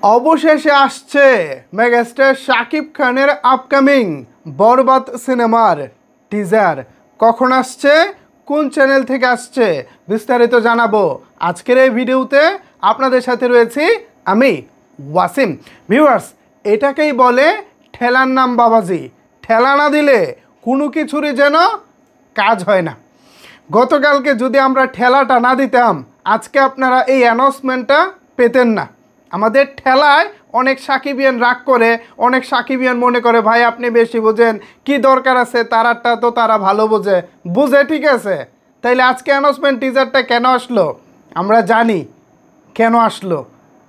অবশেষে আসছে মেগাস্টার শাকিব খানের আপকামিং বরবাদ সিনেমার টিজার। কখন আসছে, কোন চ্যানেল থেকে আসছে, বিস্তারিত জানাবো আজকের এই ভিডিওতে। আপনাদের সাথে রয়েছি আমি ওয়াসিম। ভিউয়ার্স, এটাকেই বলে ঠেলার নাম বাবাজি। ঠেলা না দিলে কোনো কিছুরই যেন কাজ হয় না। গতকালকে যদি আমরা ঠেলাটা না দিতাম, আজকে আপনারা এই অ্যানাউন্সমেন্টটা পেতেন না। আমাদের ঠেলায় অনেক সাকিবিয়ান রাগ করে, অনেক সাকিবিয়ান মনে করে ভাই আপনি বেশি বোঝেন, কি দরকার আছে, তারারটা তো তারা ভালো বুঝে ঠিক আছে। তাইলে আজকে অ্যানাউন্সমেন্ট টিজারটা কেন আসলো আমরা জানি কেন আসলো।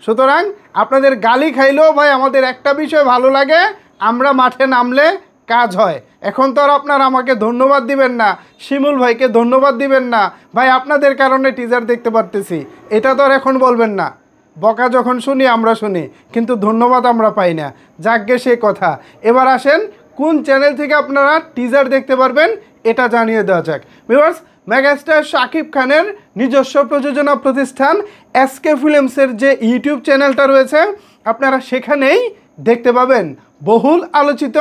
সুতরাং আপনাদের গালি খাইলেও ভাই আমাদের একটা বিষয় ভালো লাগে, আমরা মাঠে নামলে কাজ হয়। এখন তো আর আপনারা আমাকে ধন্যবাদ দিবেন না, শিমুল ভাইকে ধন্যবাদ দিবেন না, ভাই আপনাদের কারণে টিজার দেখতে পারতেছি, এটা তো আর এখন বলবেন না। বকা যখন শুনি আমরা শুনি, কিন্তু ধন্যবাদ আমরা পাই না। যাকগে সে কথা। এবার আসেন কোন চ্যানেল থেকে আপনারা টিজার দেখতে পারবেন এটা জানিয়ে দেওয়া যাক। ভিউয়ার্স, মেগাস্টার শাকিব খানের নিজস্ব প্রযোজনা প্রতিষ্ঠান এসকে ফিল্মসের যে ইউটিউব চ্যানেলটা রয়েছে, আপনারা সেখানেই দেখতে পাবেন বহুল আলোচিত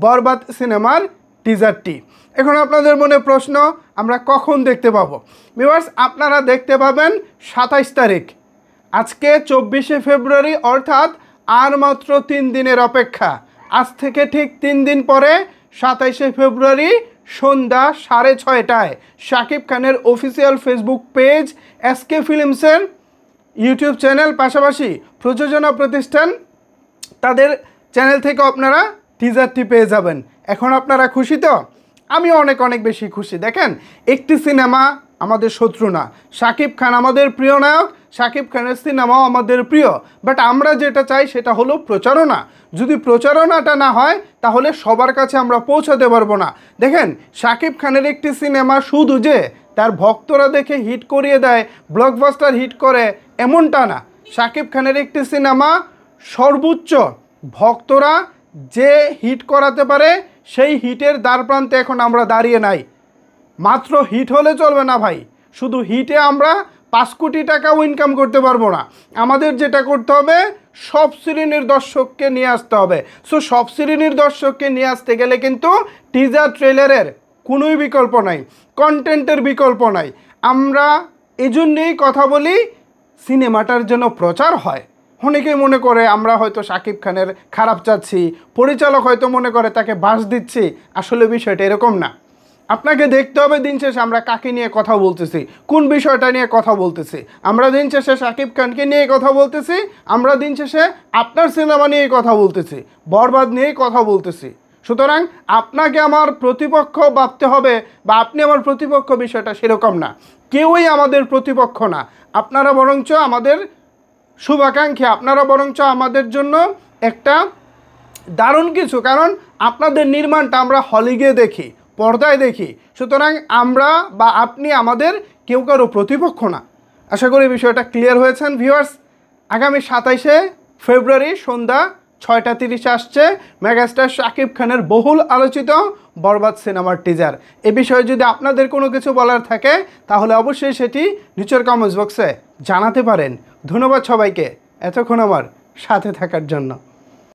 বরবাদ সিনেমার টিজারটি। এখন আপনাদের মনে প্রশ্ন, আমরা কখন দেখতে পাবো? ভিউয়ার্স, আপনারা দেখতে পাবেন 27 তারিখ। আজকে 24শে ফেব্রুয়ারি, অর্থাৎ আর মাত্র 3 দিনের অপেক্ষা। আজ থেকে ঠিক 3 দিন পরে 27শে ফেব্রুয়ারি সন্ধ্যা 6:30টায় শাকিব খানের অফিসিয়াল ফেসবুক পেজ এসকে ফিল্মসের ইউটিউব চ্যানেল, পাশাপাশি প্রযোজনা প্রতিষ্ঠান তাদের চ্যানেল থেকে আপনারা টিজারটি পেয়ে যাবেন। এখন আপনারা খুশি তো? আমি অনেক অনেক বেশি খুশি। দেখেন, একটি সিনেমা আমাদের শত্রু না, শাকিব খান আমাদের প্রিয় নায়ক, শাকিব খানের সিনেমাও আমাদের প্রিয়। বাট আমরা যেটা চাই সেটা হলো প্রচারণা। যদি প্রচারণাটা না হয় তাহলে সবার কাছে আমরা পৌঁছাতে পারবো না। দেখেন, শাকিব খানের একটি সিনেমা শুধু যে তার ভক্তরা দেখে হিট করিয়ে দেয়, ব্লকবাস্টার হিট করে, এমনটা না। শাকিব খানের একটি সিনেমা সর্বোচ্চ ভক্তরা যে হিট করাতে পারে, সেই হিটের দ্বারপ্রান্তে এখন আমরা দাঁড়িয়ে নাই। মাত্র হিট হলে চলবে না ভাই, শুধু হিটে আমরা 5 কোটি টাকাও ইনকাম করতে পারবো না। আমাদের যেটা করতে হবে, সব শ্রেণীর দর্শককে নিয়ে আসতে হবে। সো সব শ্রেণীর দর্শককে নিয়ে আসতে গেলে কিন্তু টিজার ট্রেলারের কোনোই বিকল্প নাই, কন্টেন্টের বিকল্প নাই। আমরা এজন্যই কথা বলি সিনেমাটার জন্য প্রচার হয়। অনেকেই মনে করে আমরা হয়তো শাকিব খানের খারাপ চাচ্ছি, পরিচালক হয়তো মনে করে তাকে বাস দিচ্ছি। আসলে বিষয়টা এরকম না। আপনাকে দেখতে হবে দিন শেষে আমরা কাকে নিয়ে কথা বলতেছি, কোন বিষয়টা নিয়ে কথা বলতেছি। আমরা দিন শেষে শাকিব খানকে নিয়ে কথা বলতেছি, আমরা দিন শেষে আপনার সিনেমা নিয়ে কথা বলতেছি, বরবাদ নিয়েই কথা বলতেছি। সুতরাং আপনাকে আমার প্রতিপক্ষ ভাবতে হবে, বা আপনি আমার প্রতিপক্ষ, বিষয়টা সেরকম না। কেউই আমাদের প্রতিপক্ষ না। আপনারা বরঞ্চ আমাদের শুভাকাঙ্ক্ষী, আপনারা বরঞ্চ আমাদের জন্য একটা দারুণ কিছু। কারণ আপনাদের নির্মাণটা আমরা হলে গিয়ে দেখি, পর্দায় দেখি। সুতরাং আমরা বা আপনি আমাদের কেউ কারো প্রতিপক্ষ না। আশা করি বিষয়টা ক্লিয়ার হয়েছেন। ভিউয়ার্স, আগামী 27শে ফেব্রুয়ারি সন্ধ্যা 6:30 আসছে মেগাস্টার শাকিব খানের বহুল আলোচিত বরবাদ সিনেমার টিজার। এ বিষয়ে যদি আপনাদের কোনো কিছু বলার থাকে তাহলে অবশ্যই সেটি নিচের কমেন্টস বক্সে জানাতে পারেন। ধন্যবাদ সবাইকে এতক্ষণ আমার সাথে থাকার জন্য।